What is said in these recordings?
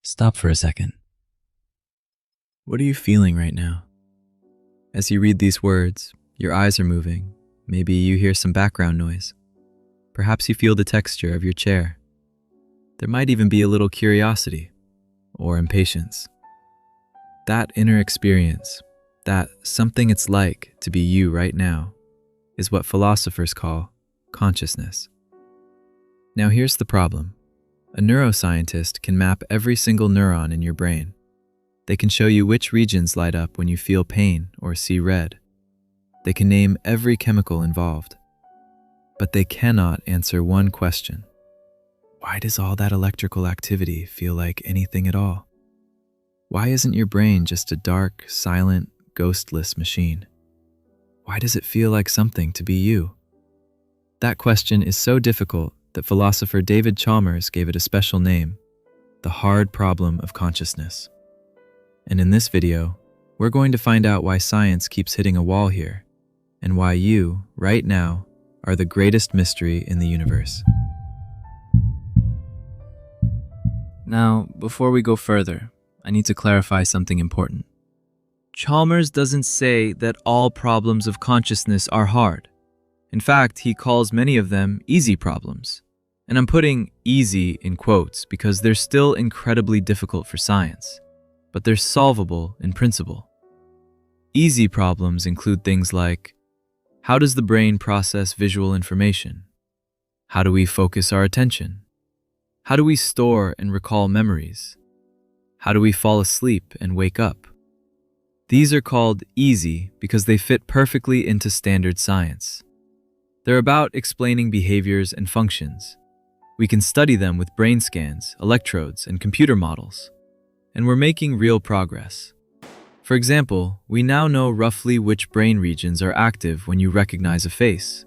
Stop for a second. What are you feeling right now? As you read these words, your eyes are moving. Maybe you hear some background noise. Perhaps you feel the texture of your chair. There might even be a little curiosity or impatience. That inner experience, that something it's like to be you right now, is what philosophers call consciousness. Now here's the problem. A neuroscientist can map every single neuron in your brain. They can show you which regions light up when you feel pain or see red. They can name every chemical involved. But they cannot answer one question. Why does all that electrical activity feel like anything at all? Why isn't your brain just a dark, silent, ghostless machine? Why does it feel like something to be you? That question is so difficult that philosopher David Chalmers gave it a special name, the hard problem of consciousness. And in this video, we're going to find out why science keeps hitting a wall here, and why you, right now, are the greatest mystery in the universe. Now, before we go further, I need to clarify something important. Chalmers doesn't say that all problems of consciousness are hard. In fact, he calls many of them easy problems. And I'm putting easy in quotes because they're still incredibly difficult for science, but they're solvable in principle. Easy problems include things like, how does the brain process visual information? How do we focus our attention? How do we store and recall memories? How do we fall asleep and wake up? These are called easy because they fit perfectly into standard science. They're about explaining behaviors and functions. We can study them with brain scans, electrodes, and computer models. And we're making real progress. For example, we now know roughly which brain regions are active when you recognize a face.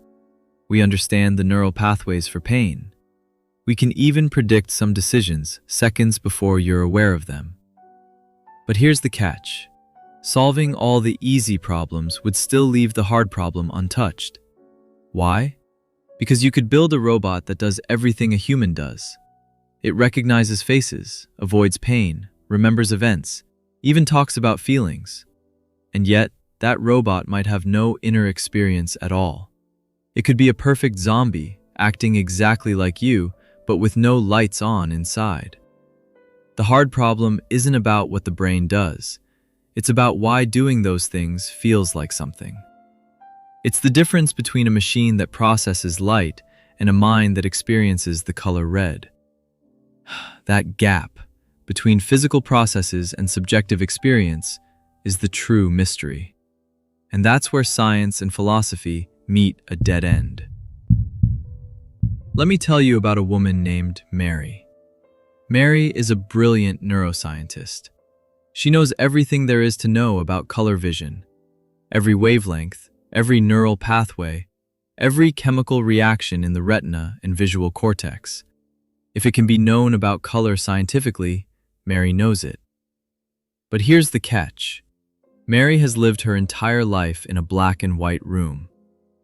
We understand the neural pathways for pain. We can even predict some decisions seconds before you're aware of them. But here's the catch. Solving all the easy problems would still leave the hard problem untouched. Why? Because you could build a robot that does everything a human does. It recognizes faces, avoids pain, remembers events, even talks about feelings. And yet, that robot might have no inner experience at all. It could be a perfect zombie, acting exactly like you, but with no lights on inside. The hard problem isn't about what the brain does. It's about why doing those things feels like something. It's the difference between a machine that processes light and a mind that experiences the color red. That gap between physical processes and subjective experience is the true mystery. And that's where science and philosophy meet a dead end. Let me tell you about a woman named Mary. Mary is a brilliant neuroscientist. She knows everything there is to know about color vision, every wavelength, every neural pathway, every chemical reaction in the retina and visual cortex. If it can be known about color scientifically, Mary knows it. But here's the catch. Mary has lived her entire life in a black and white room.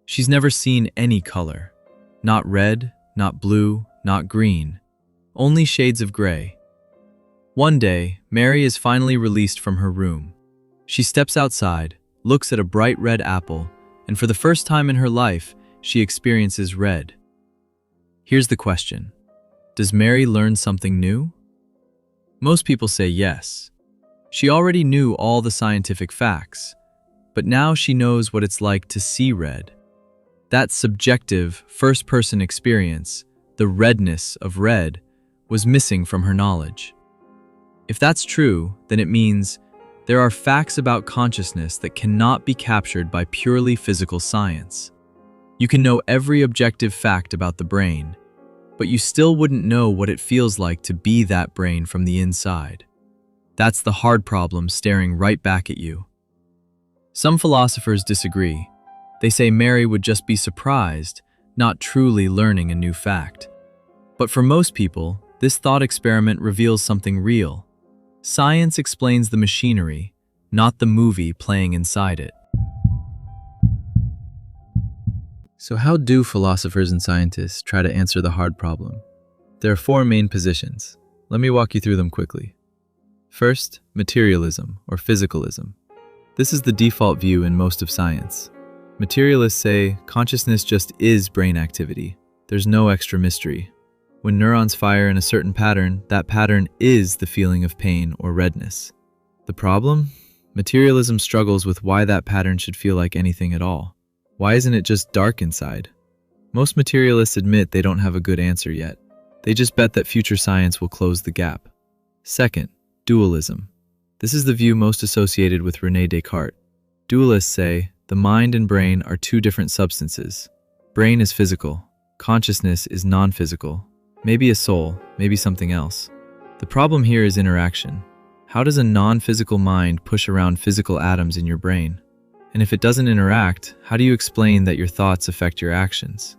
She's never seen any color. Not red, not blue, not green. Only shades of gray. One day, Mary is finally released from her room. She steps outside, looks at a bright red apple, and for the first time in her life, she experiences red. Here's the question. Does Mary learn something new? Most people say yes. She already knew all the scientific facts, but now she knows what it's like to see red. That subjective, first-person experience, the redness of red, was missing from her knowledge. If that's true, then it means there are facts about consciousness that cannot be captured by purely physical science. You can know every objective fact about the brain, but you still wouldn't know what it feels like to be that brain from the inside. That's the hard problem staring right back at you. Some philosophers disagree. They say Mary would just be surprised, not truly learning a new fact. But for most people, this thought experiment reveals something real. Science explains the machinery, not the movie playing inside it. So how do philosophers and scientists try to answer the hard problem? There are four main positions. Let me walk you through them quickly. First, materialism or physicalism. This is the default view in most of science. Materialists say consciousness just is brain activity. There's no extra mystery. When neurons fire in a certain pattern, that pattern is the feeling of pain or redness. The problem? Materialism struggles with why that pattern should feel like anything at all. Why isn't it just dark inside? Most materialists admit they don't have a good answer yet. They just bet that future science will close the gap. Second, dualism. This is the view most associated with René Descartes. Dualists say the mind and brain are two different substances. Brain is physical. Consciousness is non-physical. Maybe a soul, maybe something else. The problem here is interaction. How does a non-physical mind push around physical atoms in your brain? And if it doesn't interact, how do you explain that your thoughts affect your actions?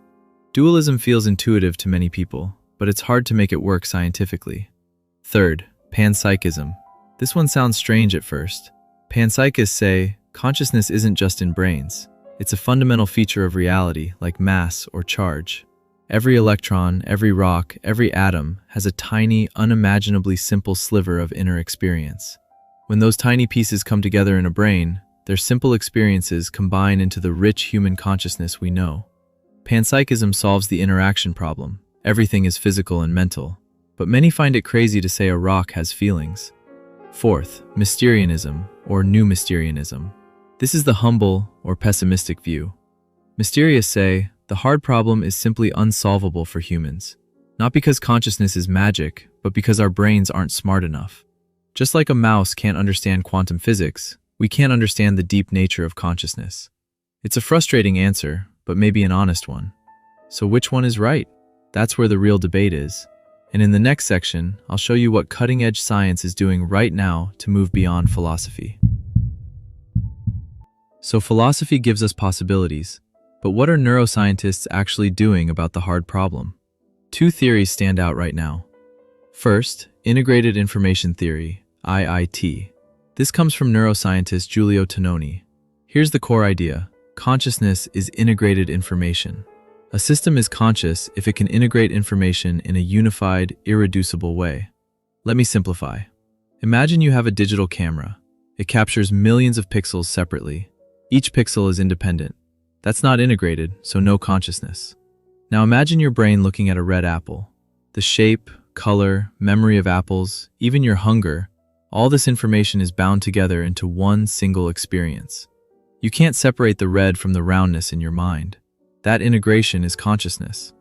Dualism feels intuitive to many people, but it's hard to make it work scientifically. Third, panpsychism. This one sounds strange at first. Panpsychists say consciousness isn't just in brains. It's a fundamental feature of reality, like mass or charge. Every electron, every rock, every atom has a tiny, unimaginably simple sliver of inner experience. When those tiny pieces come together in a brain, their simple experiences combine into the rich human consciousness we know. Panpsychism solves the interaction problem. Everything is physical and mental, but many find it crazy to say a rock has feelings. Fourth, Mysterianism, or New Mysterianism. This is the humble or pessimistic view. Mysterious say, the hard problem is simply unsolvable for humans. Not because consciousness is magic, but because our brains aren't smart enough. Just like a mouse can't understand quantum physics, we can't understand the deep nature of consciousness. It's a frustrating answer, but maybe an honest one. So which one is right? That's where the real debate is. And in the next section, I'll show you what cutting-edge science is doing right now to move beyond philosophy. So philosophy gives us possibilities. But what are neuroscientists actually doing about the hard problem? Two theories stand out right now. First, integrated information theory, IIT. This comes from neuroscientist Giulio Tononi. Here's the core idea. Consciousness is integrated information. A system is conscious if it can integrate information in a unified, irreducible way. Let me simplify. Imagine you have a digital camera. It captures millions of pixels separately. Each pixel is independent. That's not integrated, so no consciousness. Now imagine your brain looking at a red apple. The shape, color, memory of apples, even your hunger, all this information is bound together into one single experience. You can't separate the red from the roundness in your mind. That integration is consciousness.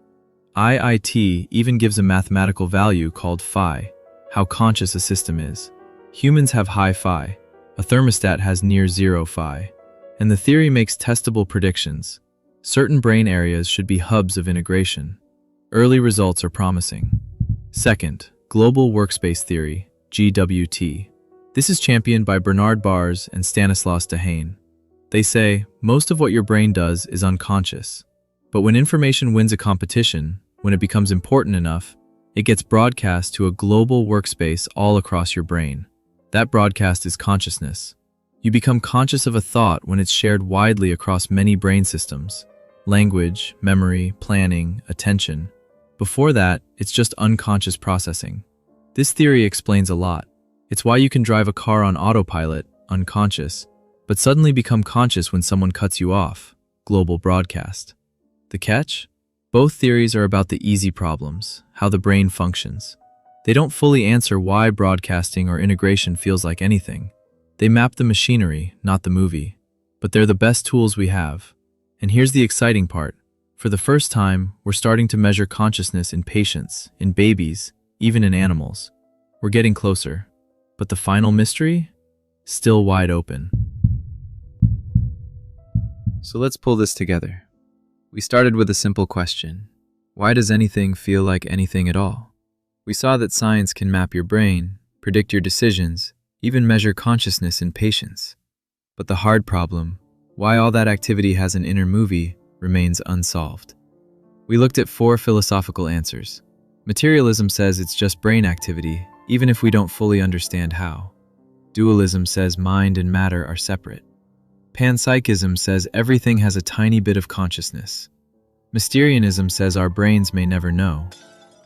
IIT even gives a mathematical value called phi, how conscious a system is. Humans have high phi. A thermostat has near zero phi. And the theory makes testable predictions. Certain brain areas should be hubs of integration. Early results are promising. Second, Global Workspace Theory, GWT. This is championed by Bernard Bars and Stanislas Dehaene. They say, most of what your brain does is unconscious. But when information wins a competition, when it becomes important enough, it gets broadcast to a global workspace all across your brain. That broadcast is consciousness. You become conscious of a thought when it's shared widely across many brain systems. Language, memory, planning, attention. Before that, it's just unconscious processing. This theory explains a lot. It's why you can drive a car on autopilot, unconscious, but suddenly become conscious when someone cuts you off. Global broadcast. The catch? Both theories are about the easy problems, how the brain functions. They don't fully answer why broadcasting or integration feels like anything. They map the machinery, not the movie. But they're the best tools we have. And here's the exciting part. For the first time, we're starting to measure consciousness in patients, in babies, even in animals. We're getting closer. But the final mystery? Still wide open. So let's pull this together. We started with a simple question. Why does anything feel like anything at all? We saw that science can map your brain, predict your decisions, even measure consciousness in patients. But the hard problem, why all that activity has an inner movie, remains unsolved. We looked at 4 philosophical answers. Materialism says it's just brain activity, even if we don't fully understand how. Dualism says mind and matter are separate. Panpsychism says everything has a tiny bit of consciousness. Mysterianism says our brains may never know.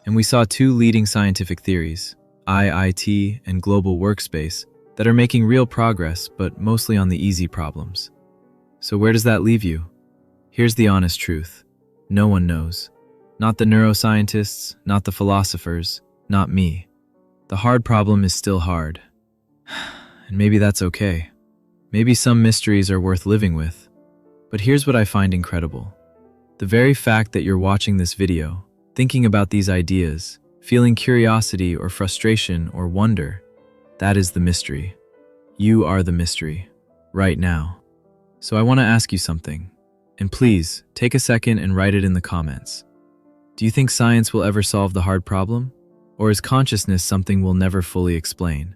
And we saw 2 leading scientific theories, IIT and Global Workspace that are making real progress, but mostly on the easy problems. So where does that leave you? Here's the honest truth. No one knows. Not the neuroscientists, not the philosophers, not me. The hard problem is still hard. And maybe that's okay. Maybe some mysteries are worth living with. But here's what I find incredible. The very fact that you're watching this video, thinking about these ideas, feeling curiosity or frustration or wonder, that is the mystery. You are the mystery, right now. So I want to ask you something. And please, take a second and write it in the comments. Do you think science will ever solve the hard problem? Or is consciousness something we'll never fully explain?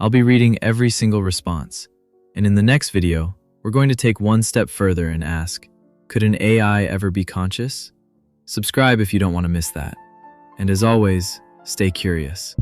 I'll be reading every single response. And in the next video, we're going to take one step further and ask, could an AI ever be conscious? Subscribe if you don't want to miss that. And as always, stay curious.